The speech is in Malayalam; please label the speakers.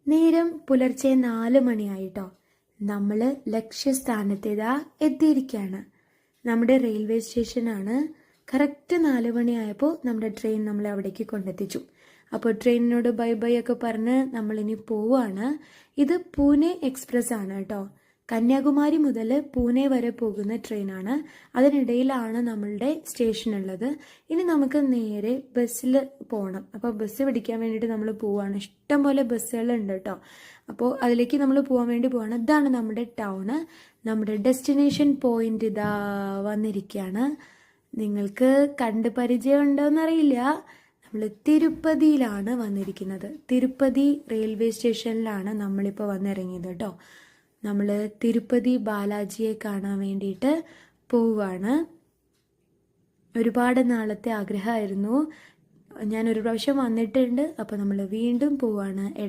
Speaker 1: നേരം പുലർച്ചെ 4 മണിയായിട്ടോ. നമ്മൾ ലക്ഷ്യസ്ഥാനത്തേതാ എത്തിയിരിക്കുകയാണ്. നമ്മുടെ റെയിൽവേ സ്റ്റേഷനാണ്. കറക്റ്റ് 4 മണിയായപ്പോൾ നമ്മുടെ ട്രെയിൻ നമ്മളെ അവിടേക്ക് കൊണ്ടെത്തിച്ചു. അപ്പോൾ ട്രെയിനിനോട് ബൈ ബൈ ഒക്കെ പറഞ്ഞ് നമ്മളിനി പോവാണ്. ഇത് പൂനെ എക്സ്പ്രസ് ആണ് കേട്ടോ. കന്യാകുമാരി മുതൽ പൂനെ വരെ പോകുന്ന ട്രെയിനാണ്. അതിനിടയിലാണ് നമ്മളുടെ സ്റ്റേഷൻ ഉള്ളത്. ഇനി നമുക്ക് നേരെ ബസ്സിൽ പോകണം. അപ്പോൾ ബസ് പിടിക്കാൻ വേണ്ടിയിട്ട് നമ്മൾ പോവാണ്. ഇഷ്ടം പോലെ ബസ്സുകളുണ്ട് കേട്ടോ. അപ്പോൾ അതിലേക്ക് നമ്മൾ പോകാൻ വേണ്ടി പോവാണ്. ഇതാണ് നമ്മുടെ ടൗണ്. നമ്മുടെ ഡെസ്റ്റിനേഷൻ പോയിന്റ് ഇതാ വന്നിരിക്കുകയാണ്. നിങ്ങൾക്ക് കണ്ട് പരിചയം ഉണ്ടോയെന്നറിയില്ല. നമ്മൾ തിരുപ്പതിയിലാണ് വന്നിരിക്കുന്നത്. തിരുപ്പതി റെയിൽവേ സ്റ്റേഷനിലാണ് നമ്മളിപ്പോൾ വന്നിറങ്ങിയത് കേട്ടോ. നമ്മൾ തിരുപ്പതി ബാലാജിയെ കാണാൻ വേണ്ടിയിട്ട് പോവാണ്. ഒരുപാട് നാളത്തെ ആഗ്രഹമായിരുന്നു. ഞാൻ ഒരു പ്രാവശ്യം വന്നിട്ടുണ്ട്. അപ്പോൾ നമ്മൾ വീണ്ടും പോവാണ്.